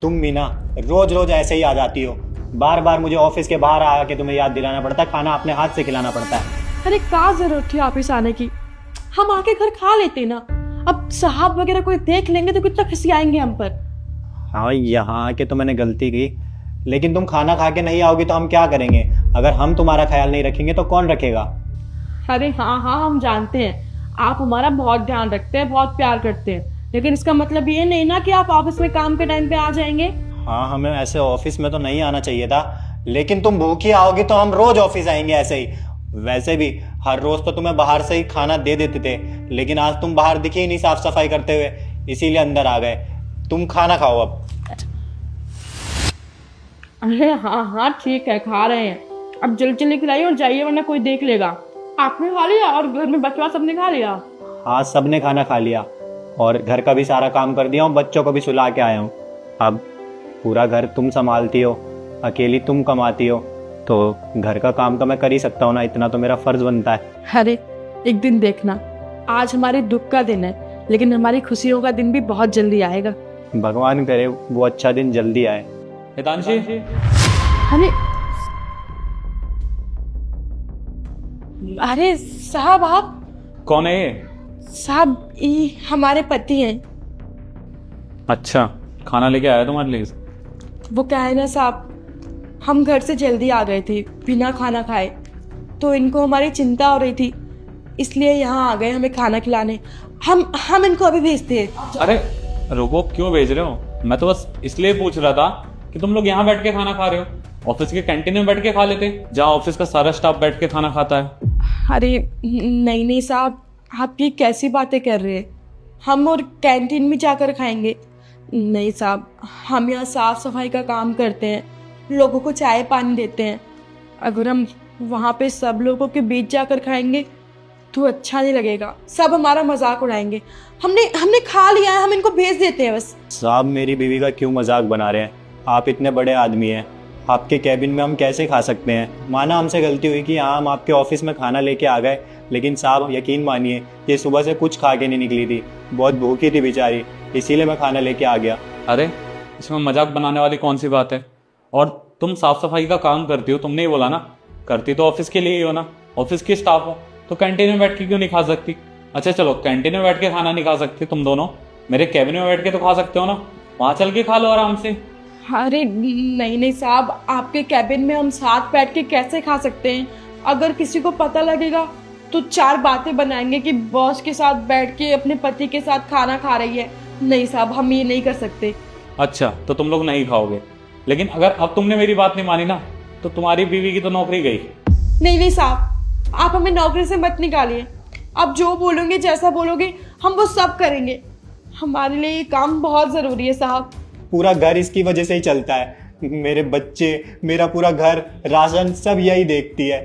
तुम भी ना रोज रोज ऐसे ही आ जाती हो। बार बार मुझे ऑफिस के बाहर आके तुम्हें याद दिलाना पड़ता है, खाना अपने हाथ से खिलाना पड़ता है। अरे क्या जरूरत थी ऑफिस आने की, हम आके घर खा लेते ना। अब साहब वगैरह कोई देख लेंगे तो कितना खिसी आएंगे हम पर। हाँ, यहाँ आके तो मैंने गलती की, लेकिन तुम खाना खा के नहीं आओगी तो हम क्या करेंगे? अगर हम तुम्हारा ख्याल नहीं रखेंगे तो कौन रखेगा? अरे हाँ हाँ, हम जानते हैं आप हमारा बहुत ध्यान रखते हैं, बहुत प्यार करते हैं, लेकिन इसका मतलब ये नहीं ना कि आप ऑफिस में काम के टाइम पे आ जाएंगे। हाँ, हमें ऐसे ऑफिस में तो नहीं आना चाहिए था, लेकिन तुम भूखी आओगी तो हम रोज ऑफिस आएंगे ऐसे ही। वैसे भी हर रोज तो तुम्हें बाहर से ही खाना दे देते थे, लेकिन आज तुम बाहर दिखे ही नहीं साफ सफाई करते हुए, इसीलिए अंदर आ गए। तुम खाना खाओ अब। अरे हाँ हाँ ठीक है, खा रहे हैं। अब जल्दी जल्दी खिलाइए और जाइए वरना कोई देख लेगा। आपने खा लिया और घर में बचवा सबने खा लिया? हाँ, सबने खाना खा लिया और घर का भी सारा काम कर दिया हूँ, बच्चों को भी सुला के आया हूँ। अब पूरा घर तुम संभालती हो, अकेली तुम कमाती हो, तो घर का काम तो मैं कर ही सकता हूँ ना, इतना तो मेरा फर्ज बनता है। अरे एक दिन देखना, आज हमारे दुख का दिन है लेकिन हमारी खुशियों का दिन भी बहुत जल्दी आएगा। भगवान करे वो अच्छा दिन जल्दी आए। हितांशी, अरे अरे साहब, आप कौन है ये? साहब ये हमारे पति हैं। अच्छा, खाना लेके आया तुम्हारे लिए? वो क्या है ना साहब, हम घर से जल्दी आ गए थे बिना खाना खाए, तो इनको हमारी चिंता हो रही थी, इसलिए यहाँ आ गए हमें खाना खिलाने। हम इनको अभी भेजते हैं। अरे रुको, क्यों भेज रहे हो? मैं तो बस इसलिए पूछ रहा था कि तुम लोग यहाँ बैठ के खाना खा रहे हो, ऑफिस के कैंटीन में बैठ के खा लेते, जहाँ ऑफिस का सारा स्टाफ बैठ के खाना खाता है। अरे नहीं नहीं साहब, आप ये कैसी बातें कर रहे हैं? हम और कैंटीन में जाकर खाएंगे? नहीं साहब, हम यहाँ साफ सफाई का काम करते हैं, लोगों को चाय पानी देते हैं। अगर हम वहाँ पे सब लोगों के बीच जाकर खाएंगे तो अच्छा नहीं लगेगा, सब हमारा मजाक उड़ाएंगे। हमने खा लिया है, हम इनको भेज देते हैं बस। साहब, मेरी बीवी का क्यों मजाक बना रहे हैं? आप इतने बड़े आदमी हैं, आपके कैबिन में हम कैसे खा सकते हैं? माना हमसे गलती हुई कि हाँ हम आपके ऑफिस में खाना लेके आ गए, लेकिन साहब यकीन मानिए ये सुबह से कुछ खा के नहीं निकली थी, बहुत भूखी थी बेचारी, इसीलिए मैं खाना लेके आ गया। अरे इसमें मजाक बनाने वाली कौन सी बात है? और तुम साफ सफाई का काम करती हो, तुमने ही बोला ना, करती तो ऑफिस के लिए ही हो ना, ऑफिस की स्टाफ हो, तो कैंटीन में बैठ के क्यों नहीं खा सकती? अच्छा चलो, कैंटीन में बैठ के खाना नहीं खा सकती तुम दोनों, मेरे कैबिन में बैठ के तो खा सकते हो ना, वहां चल के खा लो आराम से। अरे नहीं नहीं साहब, आपके कैबिन में हम साथ बैठ के कैसे खा सकते हैं? अगर किसी को पता लगेगा तो चार बातें बनाएंगे कि बॉस के साथ बैठ के अपने पति के साथ खाना खा रही है। नहीं साहब, हम ये नहीं कर सकते। अच्छा तो तुम लोग नहीं खाओगे, लेकिन अगर अब तुमने मेरी बात नहीं मानी ना तो तुम्हारी बीवी की तो नौकरी गई। नहीं नहीं साहब, आप हमें नौकरी से मत निकालिए। आप जो बोलोगे, जैसा बोलोगे, हम वो सब करेंगे। हमारे लिए ये काम बहुत ज़रूरी है साहब। पूरा घर इसकी वजह से ही चलता है, मेरे बच्चे, मेरा पूरा घर, राशन सब यही देखती है।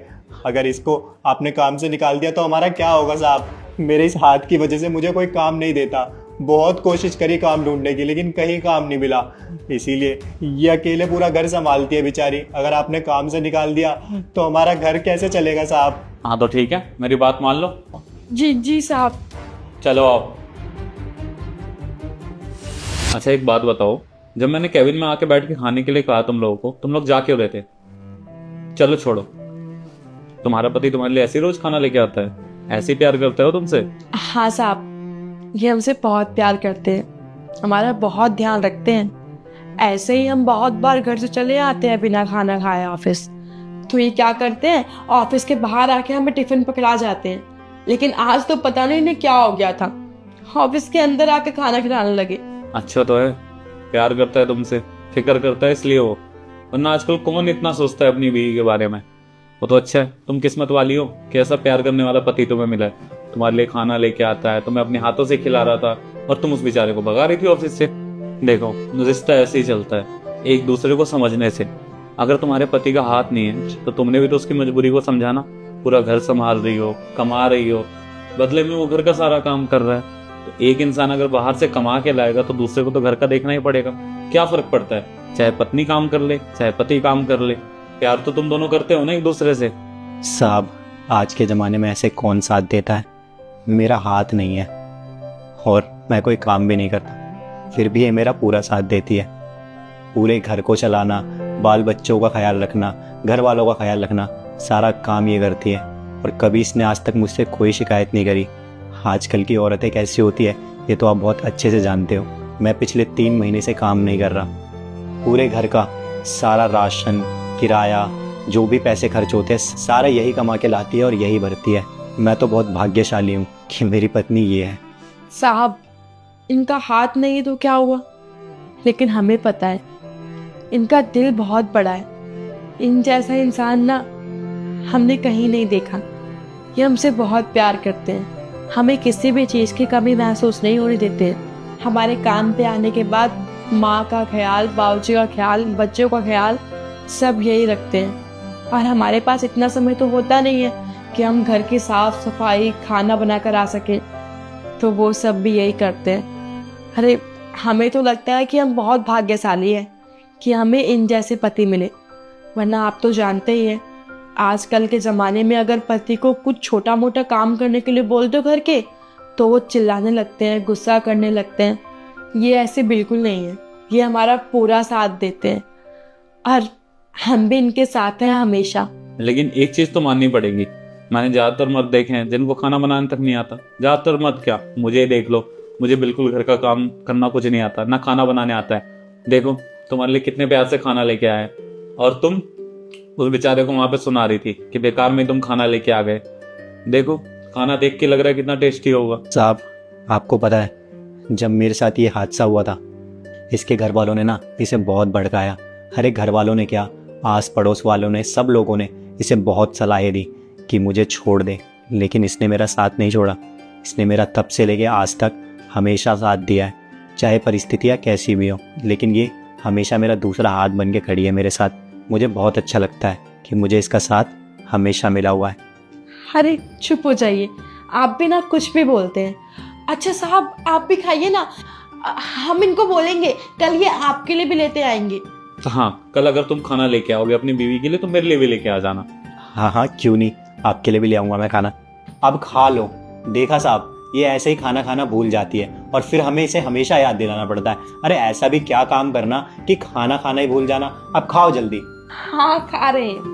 अगर इसको आपने काम से निकाल दिया तो हमारा क्या होगा साहब? मेरे इस हाथ की वजह से मुझे कोई काम नहीं देता, बहुत कोशिश करी काम ढूंढने की लेकिन कहीं काम नहीं मिला, इसीलिए ये अकेले पूरा घर संभालती है बेचारी। अगर आपने काम से निकाल दिया तो हमारा घर कैसे चलेगा साहब? हाँ तो ठीक है, मेरी बात मान लो। जी जी साहब। चलो आओ। अच्छा एक बात बताओ, जब मैंने केबिन में आके बैठ के खाने के लिए कहा तुम लोगों को, तुम लोग जा क्यों रहे थे? चलो छोड़ो, तुम्हारा पति तुम्हारे लिए ऐसे रोज खाना लेके आता है, ऐसे ही प्यार करते हो तुमसे? हाँ साहब, ये हमसे बहुत प्यार करते हैं, हमारा बहुत ध्यान रखते हैं। ऐसे ही हम बहुत बार घर से चले आते हैं बिना खाना खाए ऑफिस, तो ये क्या करते हैं, ऑफिस के बाहर आके हमें टिफिन पकड़ा जाते हैं। लेकिन आज तो पता नहीं इन्हें क्या हो गया था, ऑफिस के अंदर आके खाना खिलाने लगे। अच्छा तो है, प्यार करता है तुमसे, फिक्र करता है इसलिए वो, वरना आजकल कौन इतना सोचता है अपनी बीवी के बारे में। वो तो अच्छा है, तुम किस्मत वाली हो कि ऐसा प्यार करने वाला पति तुम्हें मिला है, तुम्हारे लिए खाना लेके आता है, तुम्हें अपने हाथों से खिला रहा था और तुम उस बेचारे को भगा रही थी ऑफिस से। देखो रिश्ता ऐसे ही चलता है, एक दूसरे को समझने से। अगर तुम्हारे पति का हाथ नहीं है तो तुमने भी तो उसकी मजबूरी को समझाना। पूरा घर संभाल रही हो, कमा रही हो, बदले में वो घर का सारा काम कर रहा है। तो एक इंसान अगर बाहर से कमा के लाएगा तो दूसरे को तो घर का देखना ही पड़ेगा। क्या फर्क पड़ता है, चाहे पत्नी काम कर ले चाहे पति काम कर ले, प्यार तो तुम दोनों करते हो ना एक दूसरे से। साहब, आज के ज़माने में ऐसे कौन साथ देता है? मेरा हाथ नहीं है और मैं कोई काम भी नहीं करता, फिर भी ये मेरा पूरा साथ देती है। पूरे घर को चलाना, बाल बच्चों का ख्याल रखना, घर वालों का ख्याल रखना, सारा काम ये करती है। और कभी इसने आज तक मुझसे कोई शिकायत नहीं करी। आजकल की औरतें कैसी होती है ये तो आप बहुत अच्छे से जानते हो। मैं पिछले 3 महीने से काम नहीं कर रहा। पूरे घर का सारा राशन, किराया, जो भी पैसे खर्च होते हैं सारा यही कमा के लाती है और यही भरती है। मैं तो बहुत भाग्यशाली हूँ कि मेरी पत्नी ये है। साहब, इनका हाथ नहीं तो क्या हुआ, लेकिन हमें पता है इनका दिल बहुत बड़ा है। इन जैसा इंसान ना हमने कहीं नहीं देखा। ये हमसे बहुत प्यार करते हैं, हमें किसी भी चीज़ की कमी महसूस नहीं होने देते हैं। हमारे काम पे आने के बाद माँ का ख्याल, बाबूजी का ख्याल, बच्चों का ख्याल सब यही रखते हैं। और हमारे पास इतना समय तो होता नहीं है कि हम घर की साफ सफाई, खाना बनाकर आ सके, तो वो सब भी यही करते हैं। अरे हमें तो लगता है कि हम बहुत भाग्यशाली हैं कि हमें इन जैसे पति मिले, वरना आप तो जानते ही हैं आजकल के ज़माने में अगर पति को कुछ छोटा मोटा काम करने के लिए बोल दो घर के, तो वो चिल्लाने लगते हैं, गुस्सा करने लगते हैं। ये ऐसे बिल्कुल नहीं है, ये हमारा पूरा साथ देते हैं और हम भी इनके साथ हैं हमेशा। लेकिन एक चीज तो माननी पड़ेगी, मैंने ज्यादातर मर्द देखे हैं जिनको खाना बनाने तक नहीं आता। ज्यादातर मर्द क्या, मुझे ही देख लो, मुझे बिल्कुल घर का काम करना कुछ नहीं आता, ना खाना बनाने आता है। देखो तुम्हारे लिए कितने प्यार से खाना लेके आए, और तुम उस बेचारे को वहां पे सुना रही थी कि बेकार में तुम खाना लेके आ गए। देखो खाना देख के लग रहा है कितना टेस्टी होगा। साहब, आपको पता है जब मेरे साथ ये हादसा हुआ था, इसके घर वालों ने ना इसे बहुत भड़काया। अरे घर वालों ने क्या, आस पड़ोस वालों ने, सब लोगों ने इसे बहुत सलाहें दी कि मुझे छोड़ दे, लेकिन इसने मेरा साथ नहीं छोड़ा। इसने मेरा तब से लेके आज तक हमेशा साथ दिया है, चाहे परिस्थितियाँ कैसी भी हो, लेकिन ये हमेशा मेरा दूसरा हाथ बन के खड़ी है मेरे साथ। मुझे बहुत अच्छा लगता है कि मुझे इसका साथ हमेशा मिला हुआ है। अरे चुप हो जाइए, आप भी ना कुछ भी बोलते हैं। अच्छा साहब, आप भी खाइए ना, हम इनको बोलेंगे कल ये आपके लिए भी लेते आएंगे। तो हाँ, कल अगर तुम खाना लेके आओगे अपनी बीवी के लिए तो मेरे लिए भी लेके आ जाना। हाँ हाँ, क्यों नहीं, आपके लिए भी ले आऊँगा मैं खाना। अब खा लो। देखा साहब, ये ऐसे ही खाना खाना भूल जाती है और फिर हमें इसे हमेशा याद दिलाना पड़ता है। अरे ऐसा भी क्या काम करना कि खाना खाना ही भूल जाना। अब खाओ जल्दी। हाँ खा रहे हैं।